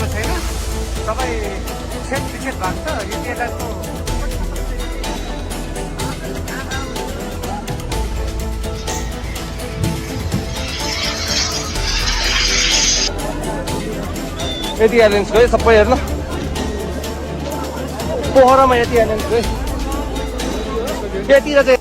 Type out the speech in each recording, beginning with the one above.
छैन। तपाईँ safe ticket भएको छ यति एयरलाइन्सको। यति एयरलाइन्स गयो सबै हेर्न, पोखरामा यति एयरलाइन्स गयो। यतिर चाहिँ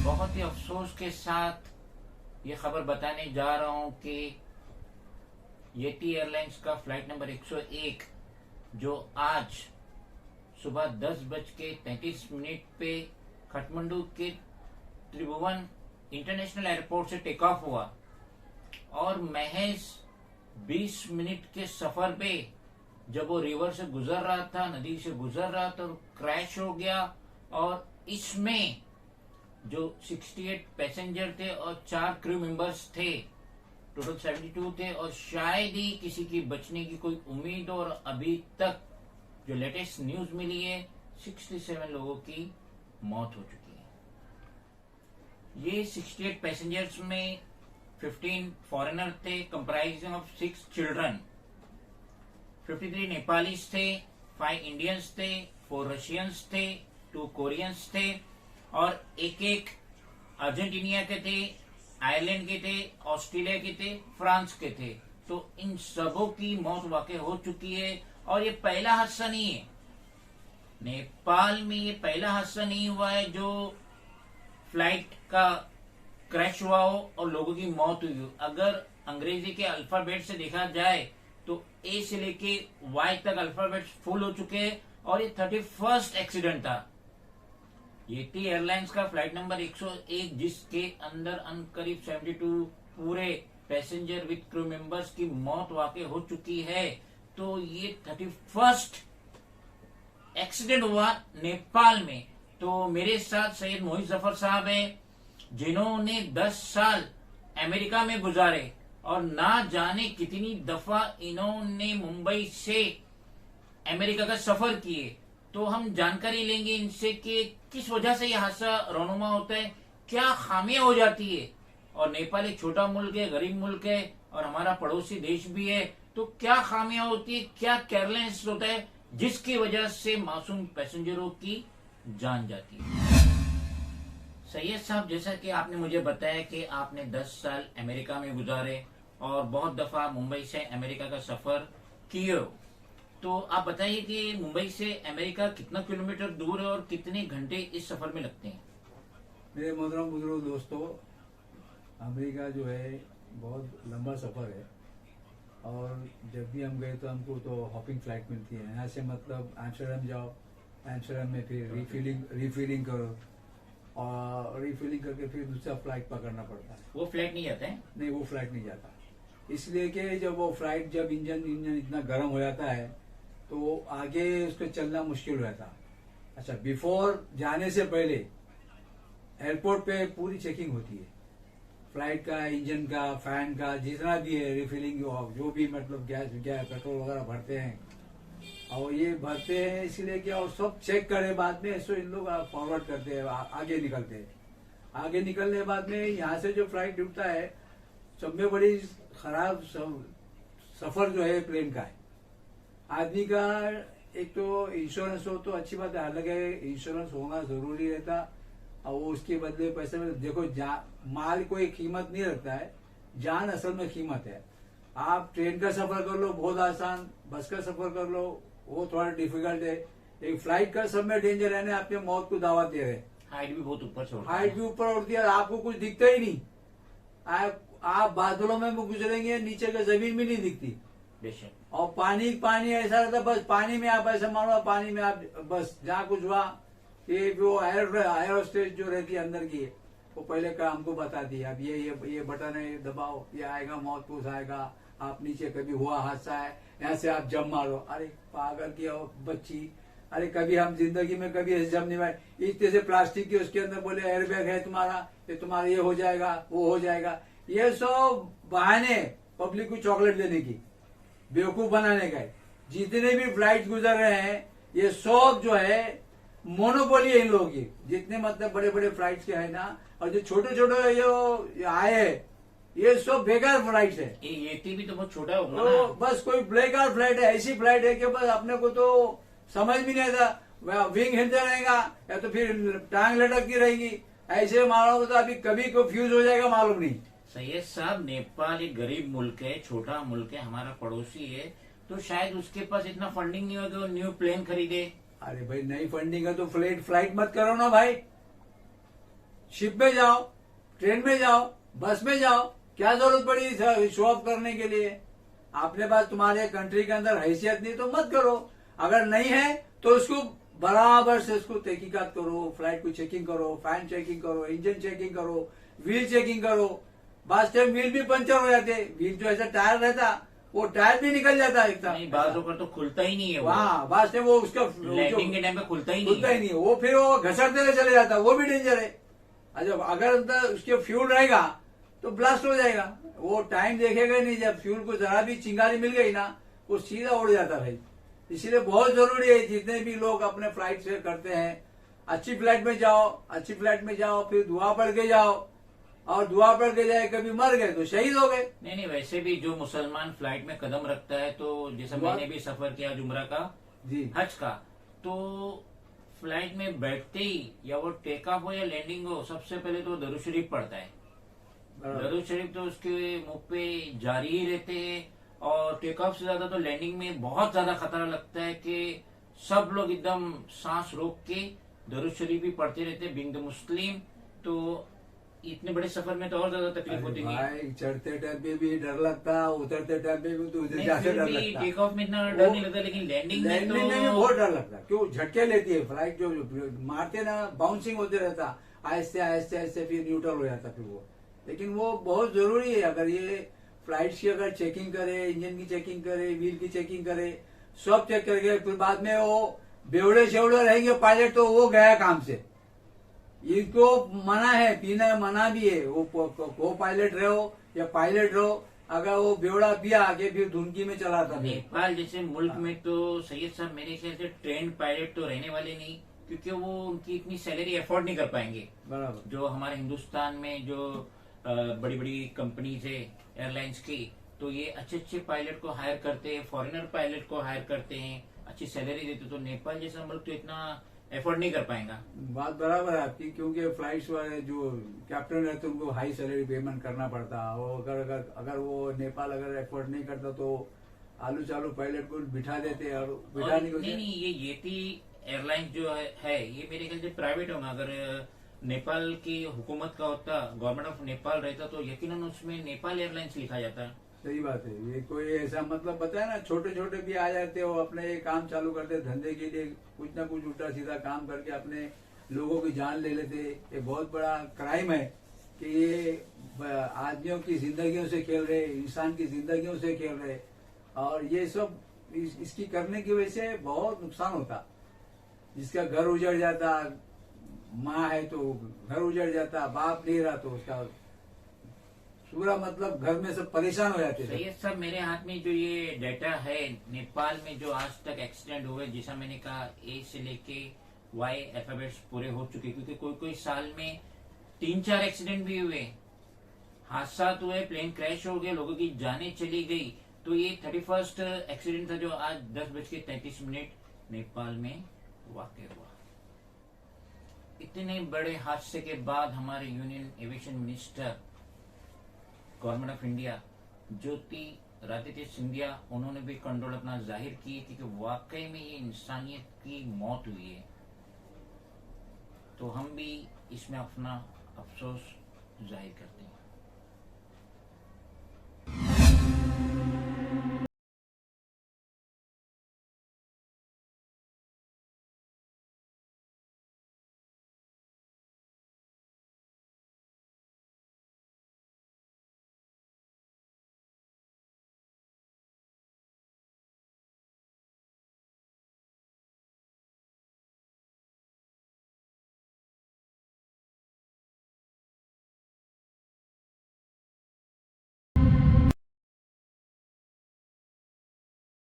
बहुत ही अफसोस के साथ ये खबर बताने जा रहा हूं कि येटी एयरलाइंस का फ्लाइट नंबर 101 जो आज सुबह 10:33 पे काठमांडू के त्रिभुवन इंटरनेशनल एयरपोर्ट से टेक ऑफ हुआ और महज 20 मिनट के सफर पे जब वो रिवर से गुजर रहा था, नदी से गुजर रहा था, क्रैश हो गया। और इसमें जो 68 पैसेंजर थे और 4 क्रू मेंबर्स थे, टोटल 72 थे और शायद ही किसी की बचने की कोई उम्मीद। और अभी तक जो लेटेस्ट न्यूज मिली है 67 लोगों की मौत हो चुकी है। ये 68 पैसेंजर्स में 15 फॉरेनर थे कंप्राइजिंग ऑफ 6 चिल्ड्रन, 53 नेपालीज थे, 5 इंडियंस थे, 4 रशियंस थे, 2 कोरियंस थे और एक अर्जेंटीनिया के थे, आयरलैंड के थे, ऑस्ट्रेलिया के थे, फ्रांस के थे। तो इन सबों की मौत वाकई हो चुकी है और ये पहला हादसा नहीं है। नेपाल में ये पहला हादसा नहीं हुआ है जो फ्लाइट का क्रैश हुआ हो और लोगों की मौत हुई हो। अगर अंग्रेजी के अल्फाबेट से देखा जाए तो ए से लेके वाई तक अल्फाबेट फुल हो चुके हैं और ये 31st एक्सीडेंट था। येटी एयरलाइंस का फ्लाइट नंबर 101 जिसके अंदर करीब 72 पूरे पैसेंजर विद क्रू मेंबर्स की मौत वाकई हो चुकी है। तो ये 31st एक्सीडेंट हुआ नेपाल में। तो मेरे साथ सैयद मोहित जफर साहब हैं जिन्होंने 10 साल अमेरिका में गुजारे और ना जाने कितनी दफा इन्होंने मुंबई से अमेरिका का सफर किए। तो हम जानकारी लेंगे इनसे कि किस वजह से यह हादसा रौनुमा होता है, क्या खामियां हो जाती है। और नेपाल एक छोटा मुल्क है, गरीब मुल्क है और हमारा पड़ोसी देश भी है। तो क्या खामियां होती है, क्या केयरलेस होता है जिसकी वजह से मासूम पैसेंजरों की जान जाती है। सैयद साहब, जैसा कि आपने मुझे बताया कि आपने 10 साल अमेरिका में गुजारे और बहुत दफा मुंबई से अमेरिका का सफर किए हो, तो आप बताइए कि मुंबई से अमेरिका कितना किलोमीटर दूर है और कितने घंटे इस सफर में लगते हैं। मेरे मोहतरम बुजुर्ग दोस्तों, अमेरिका जो है बहुत लंबा सफर है और जब भी हम गए तो हमको तो हॉपिंग फ्लाइट मिलती है। यहाँ से मतलब एम्स्टर्डम जाओ, एम्स्टर्डम में फिर रिफिलिंग करो और रिफिलिंग करके फिर दूसरा फ्लाइट पकड़ना पड़ता है। वो फ्लाइट नहीं जाता है? नहीं, वो फ्लाइट नहीं जाता, इसलिए कि जब वो फ्लाइट जब इंजन इतना गर्म हो जाता है तो आगे उसको चलना मुश्किल रहता। अच्छा, बिफोर जाने से पहले एयरपोर्ट पे पूरी चेकिंग होती है, फ्लाइट का, इंजन का, फैन का, जितना भी है, रिफिलिंग जो भी मतलब गैस पेट्रोल वगैरह भरते हैं और ये भरते हैं इसलिए क्या, और सब चेक करे बाद में ऐसे इन लोग फॉरवर्ड करते हैं, आगे निकलते हैं। आगे निकलने के बाद में यहाँ से जो फ्लाइट उठता है, सब में बड़ी खराब सफर जो है प्लेन का है। आदमी का एक तो इंश्योरेंस हो तो अच्छी बात है, अलग है, इंश्योरेंस होना जरूरी रहता और वो उसके बदले पैसे में देखो, माल कोई कीमत नहीं रखता है, जान असल में कीमत है। आप ट्रेन का सफर कर लो बहुत आसान, बस का सफर कर लो वो थोड़ा डिफिकल्ट है। एक फ्लाइट का सब में डेंजर है ना, अपने मौत को दावत दे रहे। हाइट भी बहुत ऊपर से, हाइट भी ऊपर उड़ती है, आपको कुछ दिखता ही नहीं। आप बादलों में गुजरेंगे, नीचे का जमीन भी नहीं दिखती बेशक। और पानी ऐसा रहता, बस पानी में आप ऐसा मानो, पानी में आप बस जहाँ कुछ हुआ, ये जो एयरोस्टेज जो रहती है अंदर की, वो पहले का हमको बताती है, अब ये बटन है, दबाओ, ये आएगा, मौत पूछ आएगा, आप नीचे कभी हुआ हादसा है, यहाँ से आप जम मारो। अरे पागल की बच्ची, अरे कभी हम जिंदगी में कभी ऐसे जम नहीं मारे। इस तरह से प्लास्टिक की उसके अंदर बोले एयरबैग है तुम्हारा, ये हो जाएगा, वो हो जाएगा। ये सब बहाने पब्लिक को चॉकलेट देने की, बेवकूफ बनाने का है। जितने भी फ्लाइट गुजर रहे हैं ये सब जो है मोनोपोली है इन लोगों की, जितने मतलब बड़े बड़े फ्लाइट्स के है ना, और जो छोटे छोटे ये आए हैं, ये सब बेकार फ्लाइट्स है। ये भी तो बहुत छोटा होगा तो ना। बस कोई बेकार फ्लाइट है, ऐसी फ्लाइट है कि बस अपने को तो समझ भी नहीं आता, विंग हिलते रहेगा या तो फिर टांग लटकती रहेगी, ऐसे मालूम तो अभी कभी को फ्यूज हो जाएगा मालूम नहीं। सैयद साहब, नेपाल एक गरीब मुल्क है, छोटा मुल्क है, हमारा पड़ोसी है, तो शायद उसके पास इतना फंडिंग नहीं होगा कि वो न्यू प्लेन खरीदे। अरे भाई नई फंडिंग है तो फ्लाइट मत करो ना भाई, शिप में जाओ, ट्रेन में जाओ, बस में जाओ, क्या जरूरत पड़ी शो ऑफ करने के लिए? आपने पास तुम्हारे कंट्री के अंदर हैसियत नहीं तो मत करो, अगर नहीं है तो उसको बराबर से उसको तहकीकात करो, फ्लाइट को चेकिंग करो, फैन चेकिंग करो, इंजन चेकिंग करो, व्हील चेकिंग करो। बाद टाइम व्हील भी पंचर हो जाते, व्हील जो ऐसा टायर रहता वो टायर भी निकल जाता है एकदम। नहीं, बाजू पर तो खुलता ही नहीं है वो। हाँ, बाद टाइम वो उसका लैंडिंग के टाइम पे खुलता ही खुलता ही नहीं। नहीं, वो फिर वो घसटते हुए चले जाता, वो भी डेंजर है। अच्छा, अगर अंदर उसके फ्यूल रहेगा तो ब्लास्ट हो जाएगा, वो टाइम देखेगा नहीं, जब फ्यूल को जरा भी चिंगारी मिल गई ना वो सीधा उड़ जाता भाई। इसीलिए बहुत जरूरी है जितने भी लोग अपने फ्लाइट से करते हैं, अच्छी फ्लाइट में जाओ, अच्छी फ्लाइट में जाओ, फिर दुआ पढ़ के जाओ, और दुआ पढ़ के जाए कभी मर गए तो शहीद हो गए। नहीं, वैसे भी जो मुसलमान फ्लाइट में कदम रखता है, तो जैसा मैंने भी सफर किया जुमरा का, जी, हज का, तो फ्लाइट में बैठते ही या वो टेक ऑफ हो या लैंडिंग हो, सबसे पहले तो दरूद शरीफ पढ़ता है। दरूद शरीफ तो उसके मुंह पे जारी ही रहते हैं, और टेक ऑफ से ज्यादा तो लैंडिंग में बहुत ज्यादा खतरा लगता है कि सब लोग एकदम सांस रोक के दरूद शरीफ भी पढ़ते रहते हैं, बिंग द मुस्लिम। तो इतने बड़े सफर में तो और ज्यादा तकलीफ होती है। भाई चढ़ते टाइम पे भी डर लगता, उतरते टाइम पे भी तो उधर जाके डर लगता। टेक ऑफ में इतना डर नहीं लगता, लेकिन लैंडिंग में में भी तो बहुत डर लगता, क्यों झटके लेती है फ्लाइट, जो मारते ना बाउंसिंग होते रहता, आहिस्ते आहिस्ते आहिस्ते फिर न्यूट्रल हो जाता फिर वो। लेकिन वो बहुत जरूरी है, अगर ये फ्लाइट की अगर चेकिंग करे, इंजन की चेकिंग करे, व्हील की चेकिंग करे, सब चेक करके फिर बाद में वो बेवड़े शेवड़े रहेंगे पायलट तो वो गया काम से। इनको मना है, पीना मना भी है, वो पायलट रहो या पायलट रहो, अगर वो बेवड़ा पिया आगे फिर धुनकी में चलाता। नेपाल जैसे मुल्क में तो सैयद साहब मेरे ख्याल से ट्रेंड पायलट तो रहने वाले नहीं, क्योंकि वो उनकी इतनी सैलरी अफोर्ड नहीं कर पाएंगे। बराबर। जो हमारे हिंदुस्तान में जो बड़ी बड़ी कंपनीज है एयरलाइंस की, तो ये अच्छे अच्छे पायलट को हायर करते हैं, फॉरेनर पायलट को हायर करते हैं, अच्छी सैलरी देते। तो नेपाल जैसा मुल्क तो इतना एफोर्ड नहीं कर पाएगा। बात बराबर है आपकी, क्योंकि फ्लाइट्स वाले जो कैप्टन रहते उनको हाई सैलरी पेमेंट करना पड़ता। और अगर वो नेपाल अगर एफोर्ड नहीं करता तो आलू चालू पायलट को बिठा देते, और बिठाने को नहीं, ये येती एयरलाइंस जो है ये मेरे ख्याल से प्राइवेट होगा। अगर नेपाल की हुकूमत का होता, गवर्नमेंट ऑफ नेपाल रहता, तो यकीनन उसमें नेपाल एयरलाइंस लिखा जाता। सही बात है, ये कोई ऐसा मतलब बताया ना, छोटे छोटे भी आ जाते हो, अपने काम चालू करते धंधे के लिए, कुछ ना कुछ उल्टा सीधा काम करके अपने लोगों की जान ले लेते। ये बहुत बड़ा क्राइम है कि ये आदमियों की जिंदगियों से खेल रहे, इंसान की जिंदगियों से खेल रहे, और ये सब इसकी करने की वजह से बहुत नुकसान होता। जिसका घर उजड़ जाता, माँ है तो घर उजड़ जाता, बाप नहीं रहा तो उसका पूरा मतलब घर में सब परेशान हो जाते थे। सैयद साहब, मेरे हाथ में जो ये डाटा है, नेपाल में जो आज तक एक्सीडेंट हुए, जैसा मैंने कहा ए से लेके वाई अल्फाबेट्स पूरे हो चुके, क्योंकि कोई कोई साल में 3-4 एक्सीडेंट भी हुए, हादसा हुए, प्लेन क्रैश हो गए, लोगों की जानें चली गई। तो ये 31st एक्सीडेंट था जो आज 10:33 नेपाल में वाक़ हुआ। इतने बड़े हादसे के बाद हमारे union aviation minister government of India Jyotiraditya Scindia, उन्होंने भी कंट्रोल अपना जाहिर किए कि वाकई में ये इंसानियत की मौत हुई है। तो हम भी इसमें अपना अफसोस जाहिर करते हैं।